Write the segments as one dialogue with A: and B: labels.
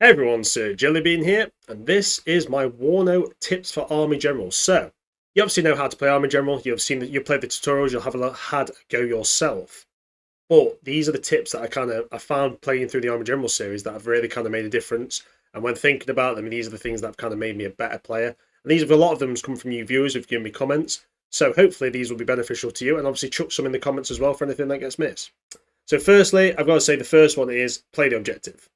A: Hey everyone, Sir Jellybean here, and this is my Warno tips for Army Generals. So, you obviously know how to play Army General, you've seen that you've played the tutorials, you'll have had a go yourself. But these are the tips that I found playing through the Army General series that have really kind of made a difference. And when thinking about them, these are the things that have kind of made me a better player. And a lot of them come from you viewers who've given me comments. So hopefully these will be beneficial to you, and obviously chuck some in the comments as well for anything that gets missed. So firstly, I've got to say the first one is play the objective.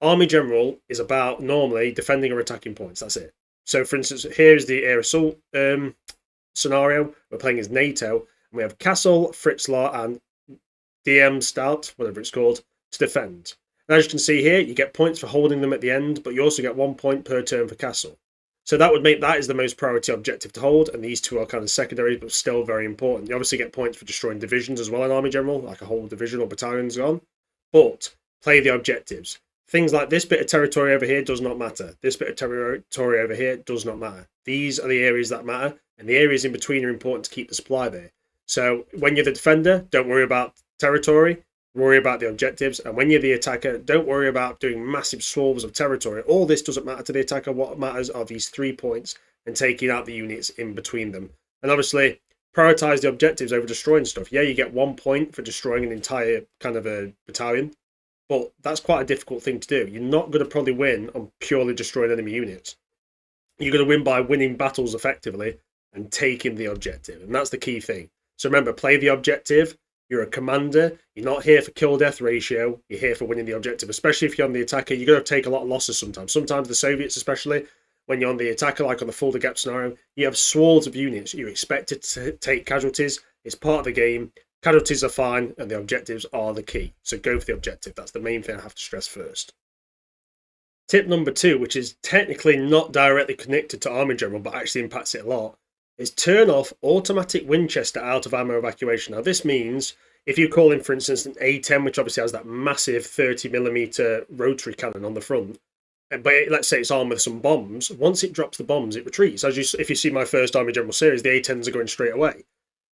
A: Army General is about normally defending or attacking points. That's it. So, for instance, here's the air assault scenario. We're playing as NATO, and we have Castle, Fritzlar, and DM Stout, whatever it's called, to defend. And as you can see here, you get points for holding them at the end, but you also get 1 point per turn for Castle. So that would make that is the most priority objective to hold, and these two are kind of secondary, but still very important. You obviously get points for destroying divisions as well in Army General, like a whole division or battalion's gone. But play the objectives. Things like this bit of territory over here does not matter. This bit of territory over here does not matter. These are the areas that matter, and the areas in between are important to keep the supply there. So when you're the defender, don't worry about territory, worry about the objectives. And when you're the attacker, don't worry about doing massive swaths of territory. All this doesn't matter to the attacker. What matters are these 3 points and taking out the units in between them. And obviously, prioritize the objectives over destroying stuff. Yeah, you get 1 point for destroying an entire kind of a battalion, but that's quite a difficult thing to do. You're not going to probably win on purely destroying enemy units. You're going to win by winning battles effectively and taking the objective. And that's the key thing. So remember, play the objective. You're a commander. You're not here for kill-death ratio. You're here for winning the objective. Especially if you're on the attacker, you're going to take a lot of losses sometimes. Sometimes the Soviets, especially, when you're on the attacker, like on the Fulda Gap scenario, you have swords of units. You're expected to take casualties. It's part of the game. Casualties are fine, and the objectives are the key. So go for the objective. That's the main thing I have to stress first. Tip number 2, which is technically not directly connected to Army General, but actually impacts it a lot, is turn off automatic Winchester out of ammo evacuation. Now, this means if you call in, for instance, an A10, which obviously has that massive 30mm rotary cannon on the front, but let's say it's armed with some bombs, once it drops the bombs, it retreats. If you see my first Army General series, the A10s are going straight away.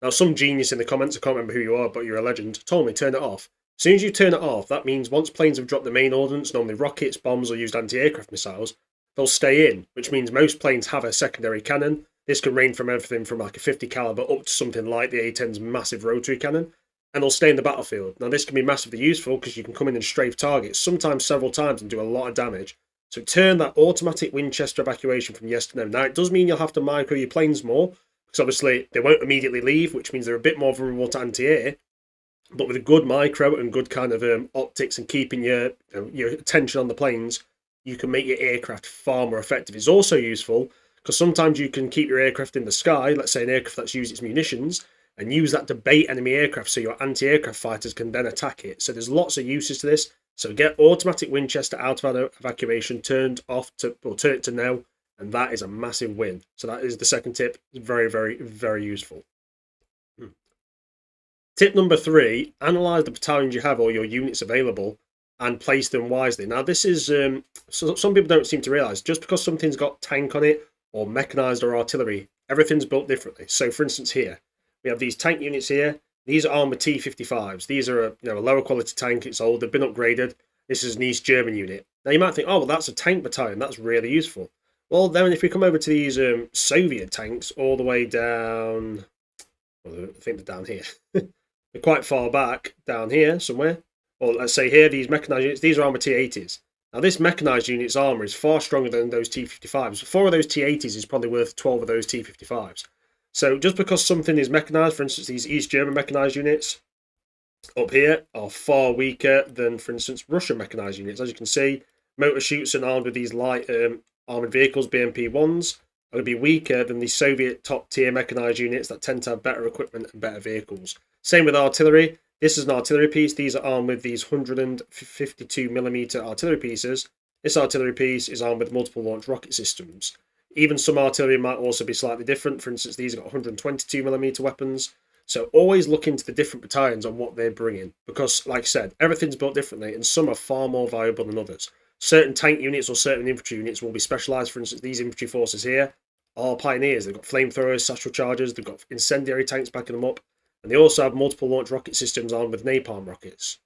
A: Now, some genius in the comments, I can't remember who you are, but you're a legend, told me turn it off. As soon as you turn it off, that means once planes have dropped the main ordnance, normally rockets, bombs, or used anti-aircraft missiles, they'll stay in, which means most planes have a secondary cannon. This can range from everything from like a 50 caliber up to something like the A10's massive rotary cannon, and they'll stay in the battlefield. Now, this can be massively useful because you can come in and strafe targets, sometimes several times, and do a lot of damage. So turn that automatic Winchester evacuation from yes to no. Now, it does mean you'll have to micro your planes more, because obviously they won't immediately leave, which means they're a bit more vulnerable to anti-air. But with a good micro and good kind of optics and keeping your attention on the planes, you can make your aircraft far more effective. It's also useful because sometimes you can keep your aircraft in the sky, let's say an aircraft that's used its munitions, and use that to bait enemy aircraft so your anti-aircraft fighters can then attack it. So there's lots of uses to this. So get automatic Winchester out of evacuation turned off to, or turn it to no, and that is a massive win. So that is the second tip. Very, very, very useful. Tip number 3, analyze the battalions you have or your units available and place them wisely. Now, this is, so some people don't seem to realise, just because something's got tank on it or mechanised or artillery, everything's built differently. So, for instance, here, we have these tank units here. These are armed with T-55s. These are a lower quality tank. It's old. They've been upgraded. This is an East German unit. Now, you might think, oh, well, that's a tank battalion. That's really useful. Well, then if we come over to these Soviet tanks all the way down, well, I think they're down here. They're quite far back, down here somewhere. Or let's say here, these mechanised units, these are armoured T-80s. Now, this mechanised unit's armour is far stronger than those T-55s. 4 of those T-80s is probably worth 12 of those T-55s. So just because something is mechanised, for instance, these East German mechanised units up here are far weaker than, for instance, Russian mechanised units. As you can see, motor chutes and armed with these light armoured vehicles, BMP-1s, are going to be weaker than the Soviet top-tier mechanised units that tend to have better equipment and better vehicles. Same with artillery. This is an artillery piece. These are armed with these 152mm artillery pieces. This artillery piece is armed with multiple launch rocket systems. Even some artillery might also be slightly different. For instance, these have got 122mm weapons. So always look into the different battalions on what they're bringing. Because, like I said, everything's built differently and some are far more valuable than others. Certain tank units or certain infantry units will be specialised. For instance, these infantry forces here are pioneers. They've got flamethrowers, satchel chargers, they've got incendiary tanks backing them up. And they also have multiple launch rocket systems armed with napalm rockets.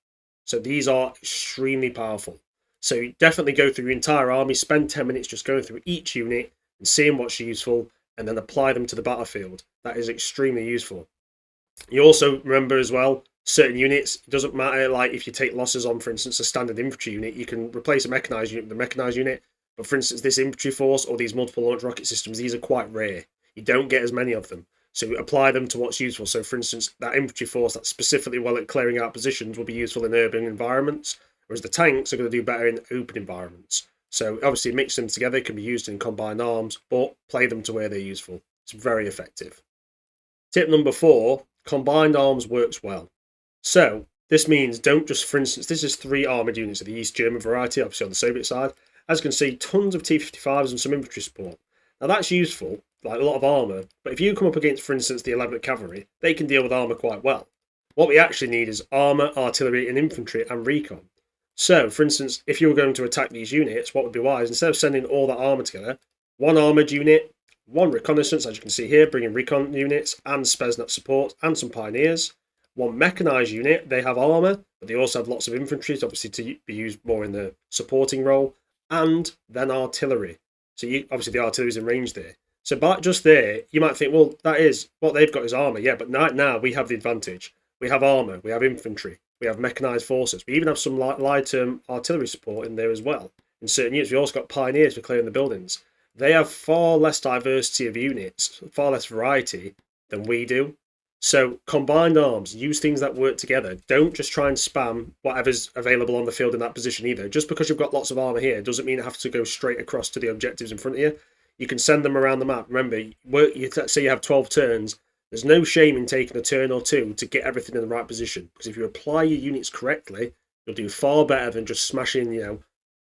A: So these are extremely powerful. So you definitely go through your entire army, spend 10 minutes just going through each unit and seeing what's useful, and then apply them to the battlefield. That is extremely useful. You also remember as well, certain units, it doesn't matter, like if you take losses on, for instance, a standard infantry unit, you can replace a mechanized unit with a mechanized unit. But for instance, this infantry force or these multiple launch rocket systems, these are quite rare. You don't get as many of them. So apply them to what's useful. So for instance, that infantry force that's specifically well at clearing out positions will be useful in urban environments, whereas the tanks are going to do better in open environments. So obviously mix them together, can be used in combined arms, but play them to where they're useful. It's very effective. Tip number 4, combined arms works well. So this means don't just, for instance, this is 3 armoured units of the East German variety, obviously on the Soviet side. As you can see, tons of T-55s and some infantry support. Now that's useful, like a lot of armour, but if you come up against, for instance, the 11th Cavalry, they can deal with armour quite well. What we actually need is armour, artillery and infantry and recon. So, for instance, if you were going to attack these units, what would be wise, instead of sending all that armour together, 1 armoured unit, 1 reconnaissance, as you can see here, bringing recon units and Spetsnaz support and some pioneers. 1 mechanised unit, they have armour, but they also have lots of infantry, obviously to be used more in the supporting role, and then artillery. So obviously the artillery's in range there. So by just there, you might think, well, that is, what they've got is armour. Yeah, but now we have the advantage. We have armour, we have infantry, we have mechanised forces. We even have some light-term artillery support in there as well. In certain units, we also got pioneers for clearing the buildings. They have far less diversity of units, far less variety than we do. So combined arms, use things that work together. Don't just try and spam whatever's available on the field in that position either. Just because you've got lots of armour here doesn't mean it has to go straight across to the objectives in front of you. You can send them around the map. Remember, let's say you have 12 turns. There's no shame in taking a turn or two to get everything in the right position. Because if you apply your units correctly, you'll do far better than just smashing,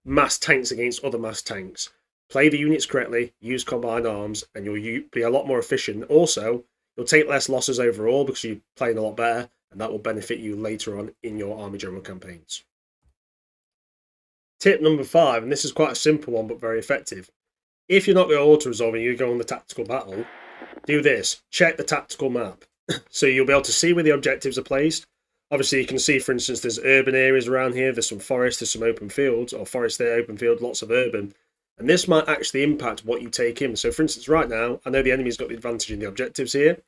A: mass tanks against other mass tanks. Play the units correctly, use combined arms, and you'll be a lot more efficient. Also, you'll take less losses overall because you're playing a lot better, and that will benefit you later on in your Army General campaigns. Tip number 5, and this is quite a simple one but very effective. If you're not going to auto-resolve and you go on the tactical battle, do this. Check the tactical map. So you'll be able to see where the objectives are placed. Obviously, you can see, for instance, there's urban areas around here, there's some forest, there's some open fields, or forest there, open field, lots of urban. And this might actually impact what you take in. So, for instance, right now, I know the enemy's got the advantage in the objectives here.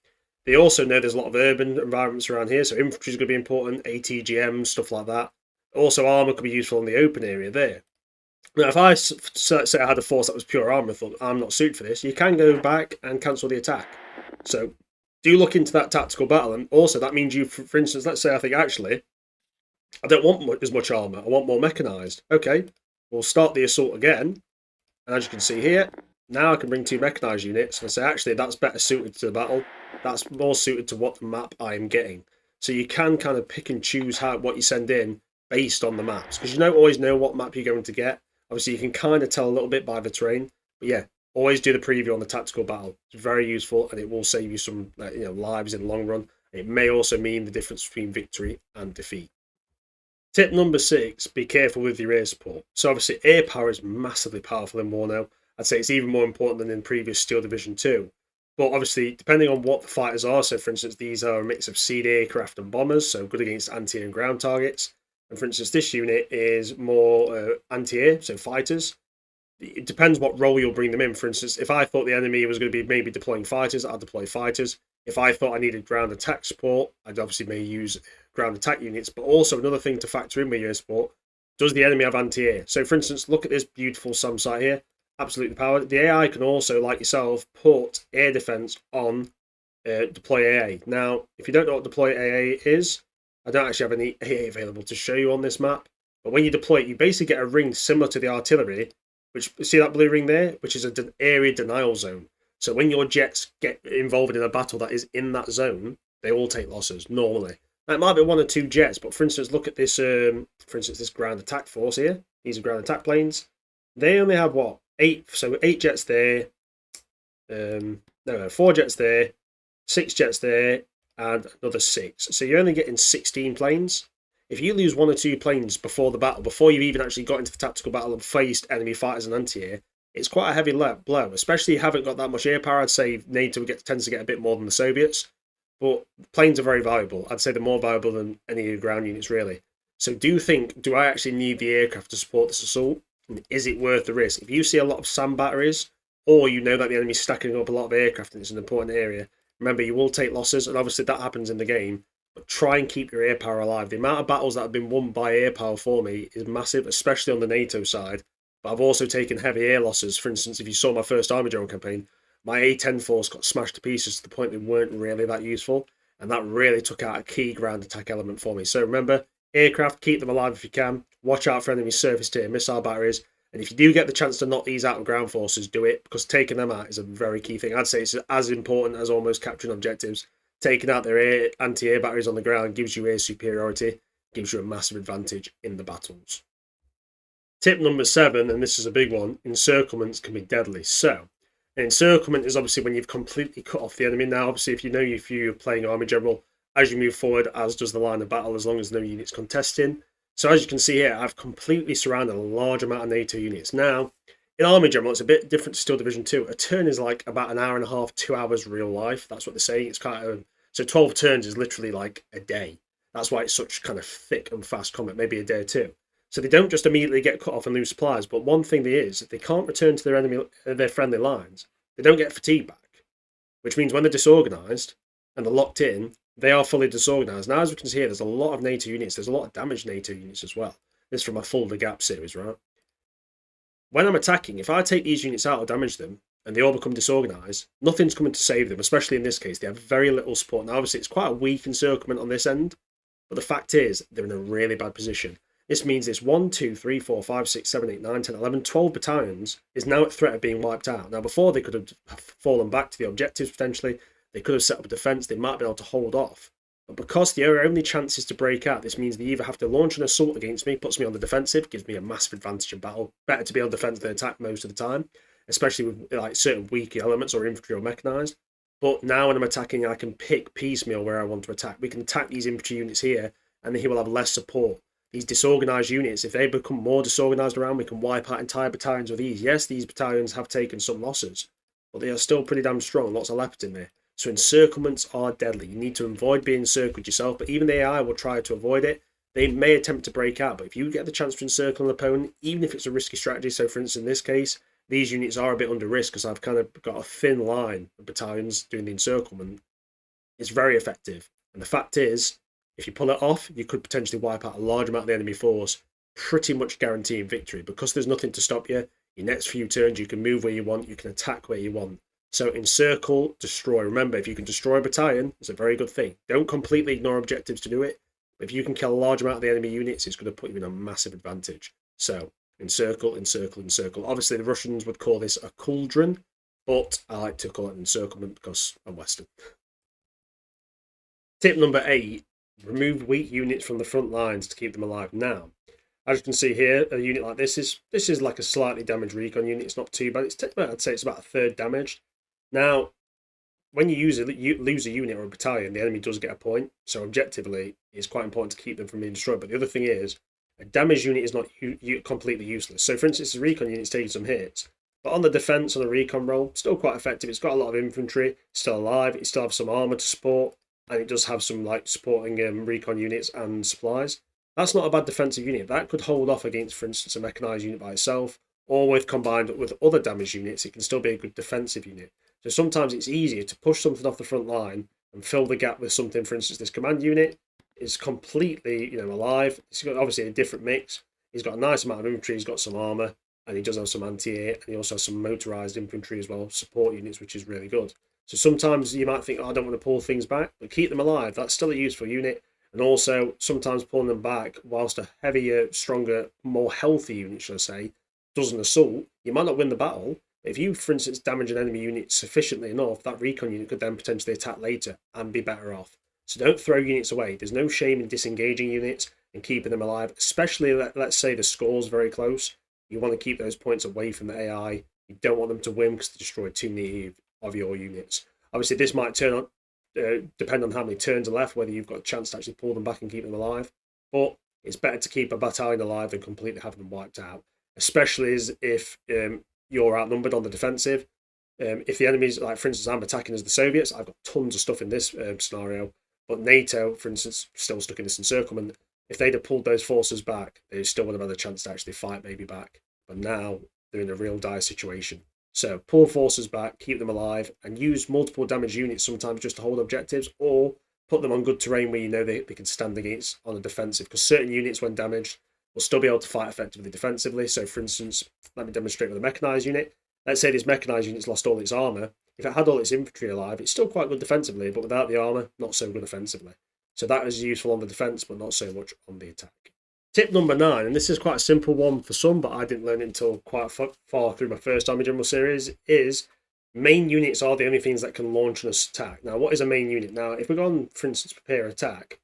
A: They also know there's a lot of urban environments around here, so infantry is going to be important, ATGM, stuff like that. Also, armour could be useful in the open area there. Now, if I say I had a force that was pure armour, I thought, I'm not suited for this, you can go back and cancel the attack. So, do look into that tactical battle. And also, that means you, for instance, let's say I think, actually, I don't want as much armour, I want more mechanised. Okay, we'll start the assault again. And as you can see here, now I can bring 2 mechanised units and say, actually, that's better suited to the battle. That's more suited to what map I'm getting. So you can kind of pick and choose what you send in based on the maps. Because you don't always know what map you're going to get. Obviously, you can kind of tell a little bit by the terrain. But yeah, always do the preview on the tactical battle. It's very useful and it will save you some lives in the long run. It may also mean the difference between victory and defeat. Tip number 6, be careful with your air support. So obviously air power is massively powerful in Warno. I'd say it's even more important than in previous Steel Division 2. But obviously, depending on what the fighters are, so for instance, these are a mix of seed aircraft and bombers, so good against anti-air and ground targets. And for instance, this unit is more anti-air, so fighters. It depends what role you'll bring them in. For instance, if I thought the enemy was going to be maybe deploying fighters, I'd deploy fighters. If I thought I needed ground attack support, I'd obviously may use ground attack units. But also another thing to factor in with your support, does the enemy have anti-air? So for instance, look at this beautiful SAM site here, absolutely powered. The AI can also, like yourself, put air defense on deploy AA. Now, if you don't know what deploy AA is, I don't actually have any AA available to show you on this map. But when you deploy it, you basically get a ring similar to the artillery, which, see that blue ring there, which is an area denial zone. So when your jets get involved in a battle that is in that zone, they all take losses normally. Now, it might be 1 or 2 jets, but for instance, look at this. This ground attack force here. These are ground attack planes. They only have what, 8? So 8 jets there. 4 jets there, 6 jets there, and another 6. So you're only getting 16 planes. If you lose 1 or 2 planes before the battle, before you've even actually got into the tactical battle and faced enemy fighters and anti-air, it's quite a heavy blow, especially if you haven't got that much air power. I'd say NATO tends to get a bit more than the Soviets, but planes are very valuable. I'd say they're more valuable than any of your ground units, really. So do think, do I actually need the aircraft to support this assault? And is it worth the risk? If you see a lot of SAM batteries, or you know that the enemy's stacking up a lot of aircraft and it's an important area, remember you will take losses, and obviously that happens in the game, but try and keep your air power alive. The amount of battles that have been won by air power for me is massive, especially on the NATO side. But I've also taken heavy air losses. For instance, if you saw my first Army General campaign, my A10 force got smashed to pieces to the point they weren't really that useful, and that really took out a key ground attack element for me. So remember, aircraft, keep them alive if you can. Watch out for enemy surface to air missile batteries. And if you do get the chance to knock these out of ground forces, do it, because taking them out is a very key thing. I'd say it's as important as almost capturing objectives. Taking out their anti-air batteries on the ground gives you air superiority, gives you a massive advantage in the battles. Tip number 7, and this is a big one, encirclements can be deadly. So, an encirclement is obviously when you've completely cut off the enemy. Now, obviously, if you're playing Army General, as you move forward, as does the line of battle, as long as no units contesting. So as you can see here, I've completely surrounded a large amount of NATO units. Now, in Army General, it's a bit different to Steel Division 2. A turn is like about an hour and a half, 2 hours real life. That's what they're saying. It's kind of, so 12 turns is literally like a day. That's why it's such kind of thick and fast combat, maybe a day or two. So they don't just immediately get cut off and lose supplies, but one thing they is, if they can't return to their friendly lines, they don't get fatigue back, which means when they're disorganised and they're locked in, they are fully disorganised. Now, as we can see here, there's a lot of NATO units. There's a lot of damaged NATO units as well. This is from my Full the Gap series, right? When I'm attacking, if I take these units out or damage them, and they all become disorganised, nothing's coming to save them, especially in this case. They have very little support. Now, obviously, it's quite a weak encirclement on this end, but the fact is, they're in a really bad position. This means this 1, 2, 3, 4, 5, 6, 7, 8, 9, 10, 11, 12 battalions is now at threat of being wiped out. Now, before they could have fallen back to the objectives potentially, they could have set up a defence, they might be able to hold off. But because the only chance is to break out, this means they either have to launch an assault against me, puts me on the defensive, gives me a massive advantage in battle. Better to be on defence than attack most of the time, especially with like certain weak elements or infantry or mechanised. But now when I'm attacking, I can pick piecemeal where I want to attack. We can attack these infantry units here, and he will have less support. These disorganised units, if they become more disorganised around, we can wipe out entire battalions with these. Yes, these battalions have taken some losses, but they are still pretty damn strong. Lots of leopards in there. So encirclements are deadly. You need to avoid being encircled yourself, but even the AI will try to avoid it. They may attempt to break out, but if you get the chance to encircle an opponent, even if it's a risky strategy, so for instance in this case, these units are a bit under risk because I've kind of got a thin line of battalions doing the encirclement. It's very effective. And the fact is, if you pull it off, you could potentially wipe out a large amount of the enemy force, pretty much guaranteeing victory. Because there's nothing to stop you, your next few turns you can move where you want, you can attack where you want. So encircle, destroy. Remember, if you can destroy a battalion, it's a very good thing. Don't completely ignore objectives to do it. But if you can kill a large amount of the enemy units, it's going to put you in a massive advantage. So encircle, encircle, encircle. Obviously, the Russians would call this a cauldron, but I like to call it an encirclement because I'm Western. Tip number 8, remove weak units from the front lines to keep them alive. Now, as you can see here, a unit like this is like a slightly damaged recon unit. It's not too bad. I'd say it's about a third damaged. Now, when you lose a unit or a battalion, the enemy does get a point. So objectively, it's quite important to keep them from being destroyed. But the other thing is, a damaged unit is not completely useless. So for instance, the recon unit's taking some hits, but on the defense on a recon roll, still quite effective. It's got a lot of infantry, still alive. It still has some armor to support, and it does have some like supporting recon units and supplies. That's not a bad defensive unit. That could hold off against, for instance, a mechanized unit by itself, or with combined with other damaged units, it can still be a good defensive unit. So sometimes it's easier to push something off the front line and fill the gap with something. For instance, this command unit is completely, alive. It's got obviously a different mix. He's got a nice amount of infantry. He's got some armor, and he does have some anti-air, and he also has some motorized infantry as well, support units, which is really good. So sometimes you might think, oh, I don't want to pull things back, but keep them alive. That's still a useful unit. And also, sometimes pulling them back, whilst a heavier, stronger, more healthy unit, should I say, does an assault, you might not win the battle. If you, for instance, damage an enemy unit sufficiently enough, that recon unit could then potentially attack later and be better off. So don't throw units away. There's no shame in disengaging units and keeping them alive, especially, let's say the score's very close. You want to keep those points away from the AI. You don't want them to win because they destroy too many of your units. Obviously, this might depend on how many turns are left, whether you've got a chance to actually pull them back and keep them alive. But it's better to keep a battalion alive than completely have them wiped out, especially if you're outnumbered on the defensive. If the enemy's, like for instance, I'm attacking as the Soviets, I've got tons of stuff in this scenario, but NATO, for instance, still stuck in this encirclement. If they'd have pulled those forces back, they still would have had a chance to actually fight maybe back. But now they're in a real dire situation. So pull forces back, keep them alive, and use multiple damage units sometimes just to hold objectives, or put them on good terrain where you know they can stand against on a defensive, because certain units, when damaged, will still be able to fight effectively defensively. So for instance, let me demonstrate with a mechanized unit. Let's say this mechanized unit's lost all its armor. If it had all its infantry alive, it's still quite good defensively, but without the armor, not so good offensively. So that is useful on the defense, but not so much on the attack. Tip number 9, and this is quite a simple one for some, but I didn't learn it until quite far through my first Army General series, is main units are the only things that can launch an attack. Now, what is a main unit? Now, if we go on, for instance, prepare attack,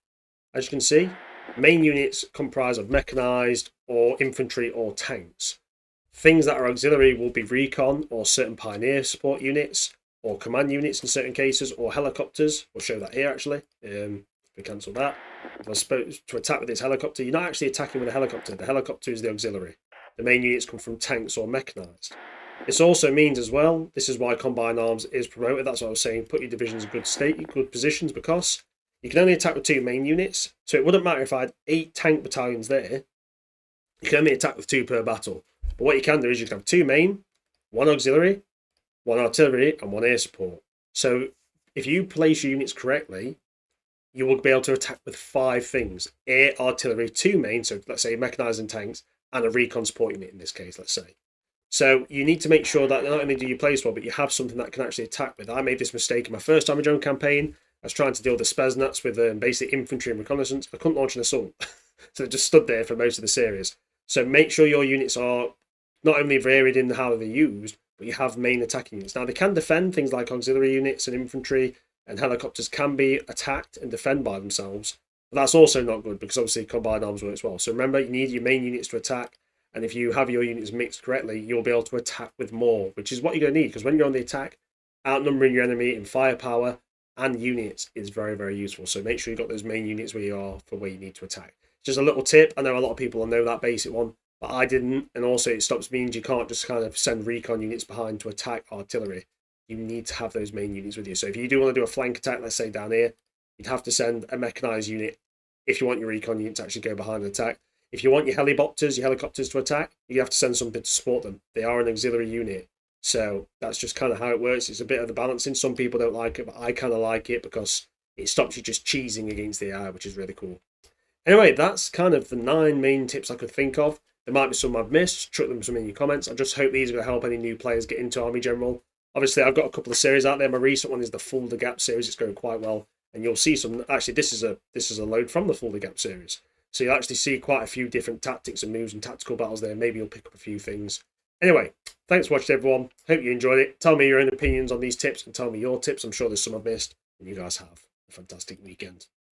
A: as you can see, main units comprise of mechanized or infantry or tanks. Things that are auxiliary will be recon or certain pioneer support units or command units in certain cases, or helicopters. We'll show that here actually. We cancel that. If I was supposed to attack with this helicopter, you're not actually attacking with a helicopter. The helicopter is the auxiliary. The main units come from tanks or mechanized. This also means as well, this is why combined arms is promoted. That's what I was saying. Put your divisions in good state, good positions, because you can only attack with 2 main units. So it wouldn't matter if I had 8 tank battalions there. You can only attack with 2 per battle. But what you can do is you can have 2 main, 1 auxiliary, 1 artillery, and 1 air support. So if you place your units correctly, you will be able to attack with 5 things: air, artillery, 2 main, so let's say mechanized and tanks, and a recon support unit in this case, let's say. So you need to make sure that not only do you place well, but you have something that can actually attack with. I made this mistake in my first Army General campaign. I was trying to deal with the Spetsnaz with basic infantry and reconnaissance. I couldn't launch an assault, so it just stood there for most of the series. So make sure your units are not only varied in how they're used, but you have main attacking units. Now, they can defend. Things like auxiliary units and infantry and helicopters can be attacked and defend by themselves. But that's also not good, because obviously combined arms works well. So remember, you need your main units to attack. And if you have your units mixed correctly, you'll be able to attack with more, which is what you're going to need. Because when you're on the attack, outnumbering your enemy in firepower and units is very, very useful. So make sure you've got those main units where you are for where you need to attack. Just a little tip. I know a lot of people will know that basic one, but I didn't. And also it stops means you can't just kind of send recon units behind to attack artillery. You need to have those main units with you. So if you do want to do a flank attack, let's say down here, you'd have to send a mechanized unit if you want your recon unit to actually go behind and attack. If you want your helicopters to attack, you have to send something to support them. They are an auxiliary unit. So that's just kind of how it works. It's a bit of the balancing. Some people don't like it, but I kind of like it because it stops you just cheesing against the AI, which is really cool. Anyway, that's kind of the 9 main tips I could think of. There might be some I've missed. Chuck them some in your comments. I just hope these are going to help any new players get into Army General. Obviously, I've got a couple of series out there. My recent one is the Full the Gap series. It's going quite well. And you'll see some... Actually, this is a load from the Full the Gap series. So you'll actually see quite a few different tactics and moves and tactical battles there. Maybe you'll pick up a few things. Anyway, thanks for watching, everyone. Hope you enjoyed it. Tell me your own opinions on these tips and tell me your tips. I'm sure there's some I've missed. And you guys have a fantastic weekend.